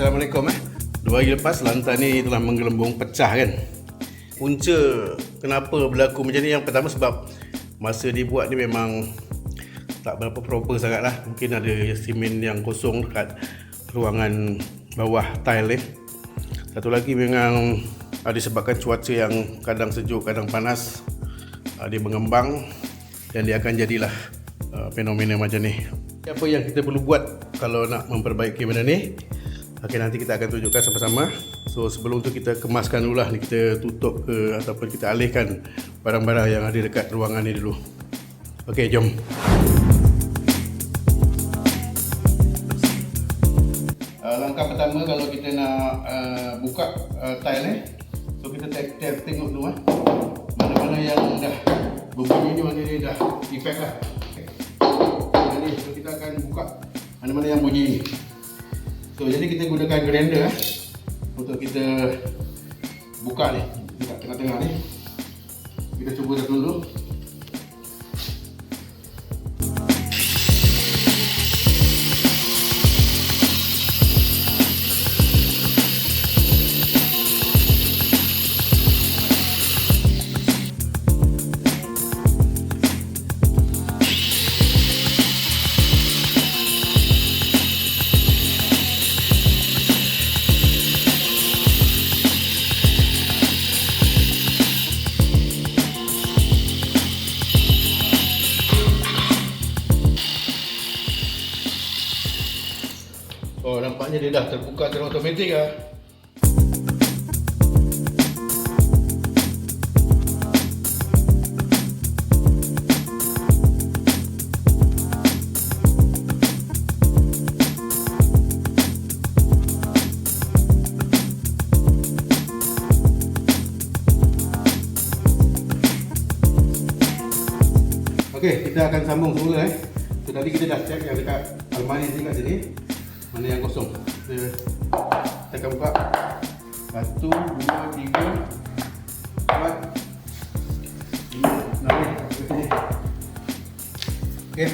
Assalamualaikum. 2 hari lepas lantai ni telah menggelembung pecah kan. Punca kenapa berlaku macam ni, yang pertama sebab masa dibuat ni memang tak berapa proper sangat lah. Mungkin ada simen yang kosong dekat ruangan bawah tile ni. Satu lagi memang disebabkan cuaca yang kadang sejuk kadang panas, dia mengembang dan dia akan jadilah fenomena macam ni. Apa yang kita perlu buat kalau nak memperbaiki benda ni? Okey, nanti kita akan tunjukkan sama-sama. So sebelum tu kita kemaskan dulu lah ni, kita tutup ke ataupun kita alihkan barang-barang yang ada dekat ruangan ni dulu. Okey, jom. Langkah pertama kalau kita nak buka tile ni, so kita tengok dulu mana-mana yang dah berbunyi ni, mana dia dah defect lah. Jadi so kita akan buka mana-mana yang bunyi ni. So jadi kita gunakan grinder untuk kita buka ni, dekat tengah-tengah ni. Kita cuba satu dulu. Oh, nampaknya dia dah terbuka secara automatik lah. Okey, kita akan sambung semula So tadi kita dah check yang dekat almari ni kat sini, mana yang kosong. Kita akan buka 1, 2, 3, 4, 5, 6. Okey.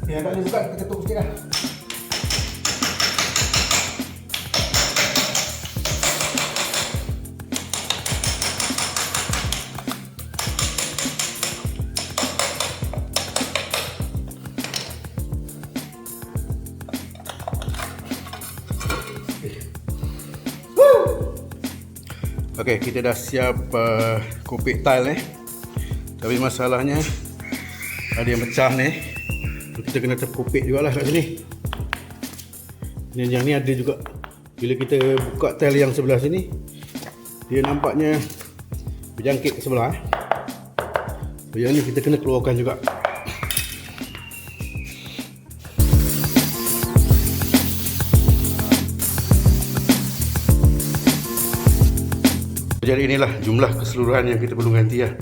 Yang tak boleh buka, kita ketuk sikit lah. Okey, kita dah siap kopik tile ni. Tapi masalahnya ada yang pecah ni. Kita kena terkopik jugalah kat sini. Yang ni ada juga. Bila kita buka tile yang sebelah sini, dia nampaknya berjangkit ke sebelah. So yang ni kita kena keluarkan juga. Jadi inilah jumlah keseluruhan yang kita perlu ganti lah.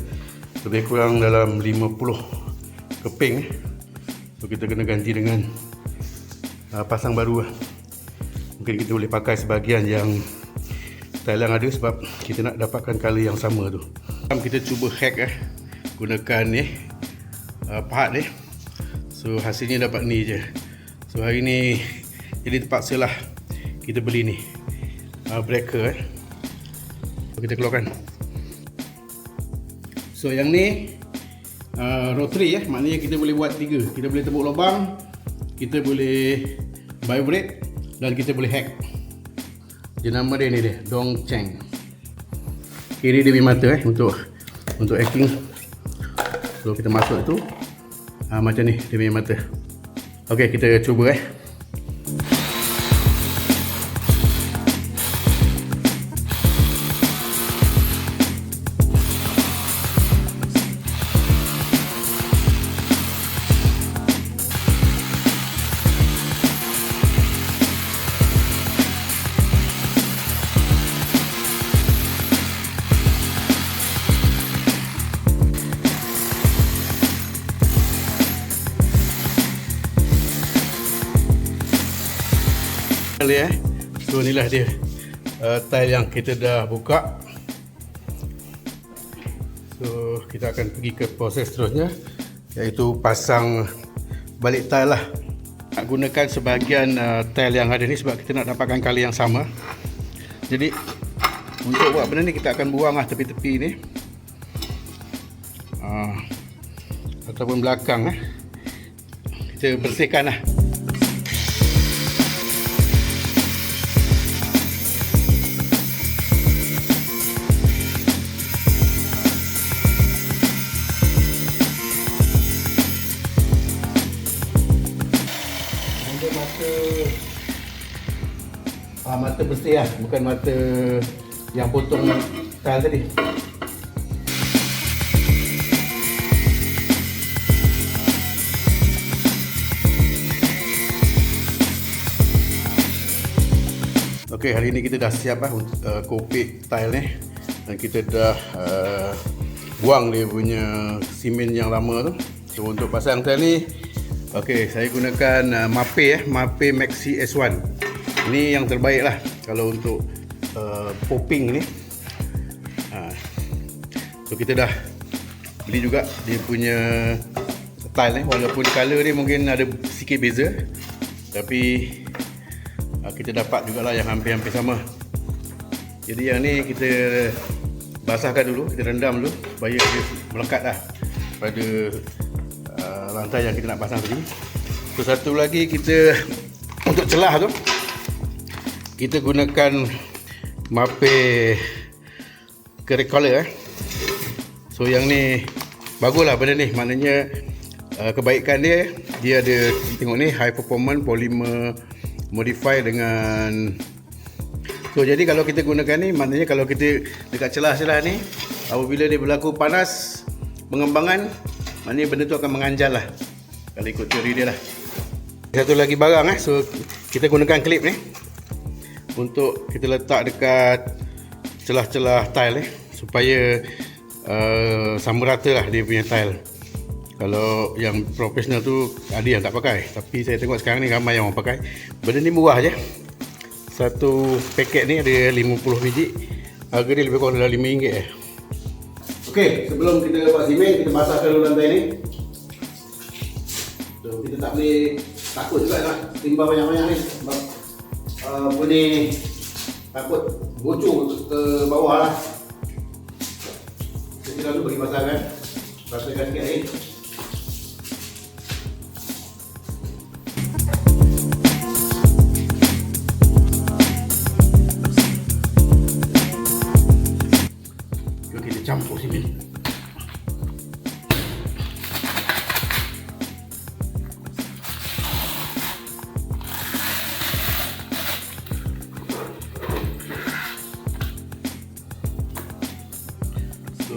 Lebih kurang dalam 50 keping. So kita kena ganti dengan pasang baru lah. Mungkin kita boleh pakai sebahagian yang tile yang ada sebab kita nak dapatkan color yang sama tu. Kita cuba hack gunakan ni pahat ni. So hasilnya dapat ni je. So hari ni jadi terpaksa lah kita beli ni breaker So kita keluarkan. So yang ni rotary maknanya kita boleh buat 3. Kita boleh tepuk lubang, kita boleh vibrate dan kita boleh hack. Jenama dia ni dia, Dongcheng. Kiri dia punya mata untuk hacking. So kita masuk tu macam ni dia punya mata. Okey, kita cuba So inilah dia tile yang kita dah buka. So kita akan pergi ke proses seterusnya, iaitu pasang balik tile lah. Nak gunakan sebahagian tile yang ada ni sebab kita nak dapatkan kali yang sama. Jadi untuk buat benda ni kita akan buang lah tepi-tepi ni ataupun belakang kita bersihkan lah. Mata bersih lah, bukan mata yang potong tile tadi. Okey, hari ni kita dah siap lah kopek tile ni, dan kita dah buang dia punya simen yang lama tu. So untuk pasang tile ni, okey, saya gunakan Mapei Maxi S1. Ini yang terbaik lah kalau untuk popping ni. So kita dah beli juga dia punya tile ni, walaupun color dia mungkin ada sikit beza, tapi kita dapat jugalah yang hampir-hampir sama. Jadi yang ni kita basahkan dulu, kita rendam dulu supaya dia melekat lah pada lantai yang kita nak pasang tadi. So satu lagi, kita untuk celah tu kita gunakan Mapei Correct Color. So yang ni baguslah benda ni, maknanya kebaikan dia ada, tengok ni, high performance polymer modify dengan. So jadi kalau kita gunakan ni, maknanya kalau kita dekat celah-celah ni, apabila dia berlaku panas pengembangan, maknanya benda tu akan menganjal lah kalau ikut teori dia lah. Satu lagi barang so kita gunakan klip ni untuk kita letak dekat celah-celah tile supaya sama rata lah dia punya tile. Kalau yang profesional tu ada yang tak pakai, tapi saya tengok sekarang ni ramai yang orang pakai. Benda ni murah je, satu paket ni ada 50 biji, harga dia lebih kurang dalam RM5. Okey, sebelum kita buat simen, kita basahkan dulu lantai ni. So kita tak boleh takut juga lah timbal banyak-banyak ni, sebab boleh takut bocor ke bawah lah. Kita lalu bagi basahkan, basahkan sikit air. Kita campur simen.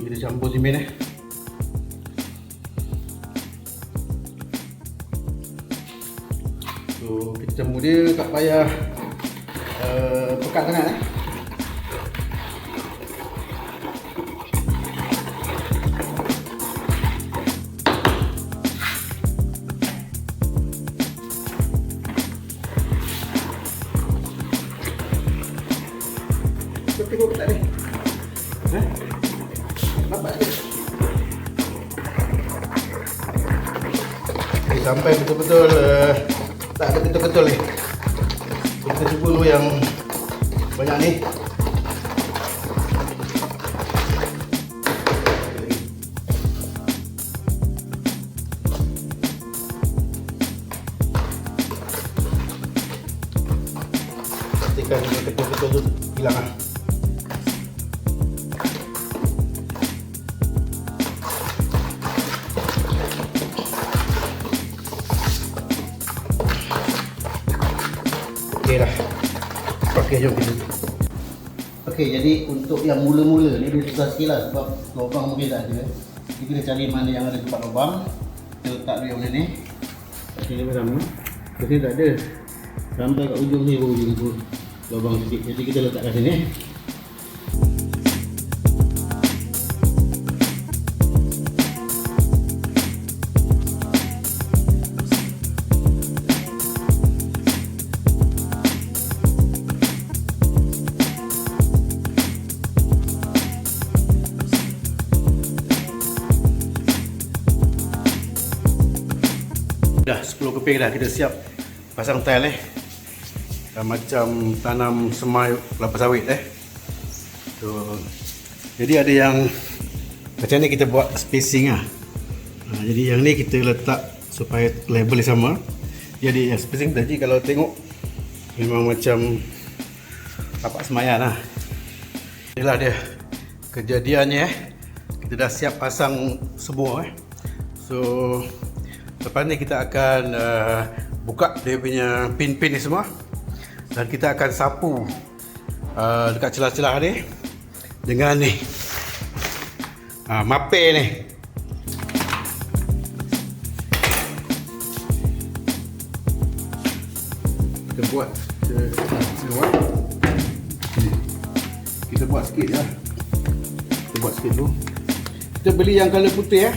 Kita campur simen So kita campur dia, tak payah pekat sangat Tengok tak ni? Nampak tak? Sampai betul-betul tak ada ketul-ketul ni. Kita cuba dulu yang banyak ni. Pastikan dia ketul-ketul tu hilang lah. Okey dah. Okey, jom kita. Okey, jadi untuk yang mula-mula ni dia susah sikit lah sebab lubang mungkin tak ada. Jadi kita cari mana yang ada tempat lubang, kita letak dia benda ni. Okey, dia sama. Sini tak ada. Sampai kat ujung ni baru ujung lubang sikit. Jadi kita letak kat sini. okey dah, kita siap pasang tile macam tanam semai kelapa sawit so, jadi ada yang macam ni kita buat spacing lah. Jadi yang ni kita letak supaya level sama. Jadi yang spacing tadi kalau tengok memang macam tapak semayan lah. Inilah dia kejadiannya kita dah siap pasang semua So lepas ni kita akan buka dia punya pin-pin ni semua dan kita akan sapu dekat celah-celah ni dengan ni mape ni. Kita buat kita buat sikit lah. Kita buat sikit dulu. Kita beli yang color putih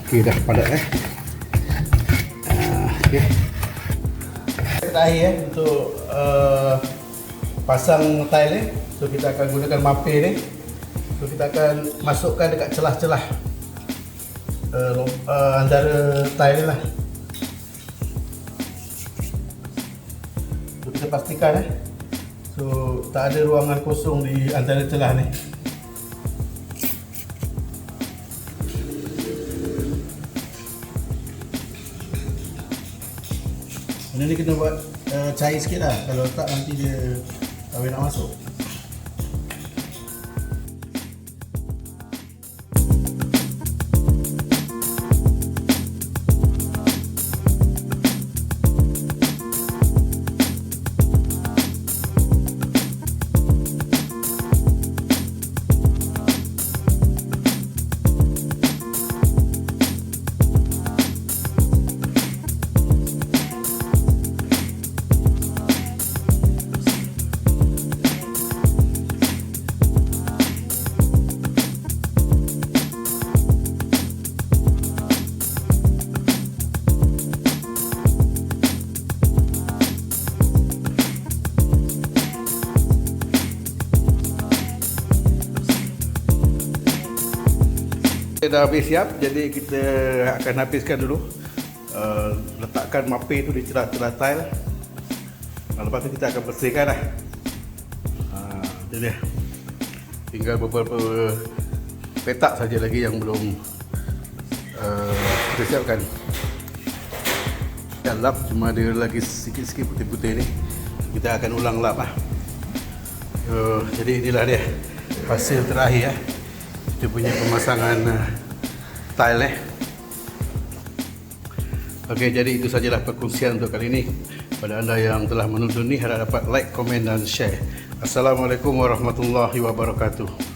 Okey, dah padat okey. Terakhir untuk pasang tile ni. So kita akan gunakan mape ni. So kita akan masukkan dekat celah-celah antara tile ni lah. So kita pastikan so tak ada ruangan kosong di antara celah ni. Benda ni kena buat cair sikit lah, kalau tak nanti dia tak boleh nak masuk. Kita dah habis siap, jadi kita akan habiskan dulu letakkan mape tu di celah-celah tile. Lepas tu kita akan bersihkan lah. Jadi tinggal beberapa petak saja lagi yang belum kita siapkan. Kita lap, cuma ada lagi sikit-sikit putih-putih ni, kita akan ulang lap lah. Jadi inilah dia hasil terakhir kita punya pemasangan tile Okey, jadi itu sajalah perkongsian untuk kali ini. Pada anda yang telah menonton ni, harap dapat like, komen dan share. Assalamualaikum warahmatullahi wabarakatuh.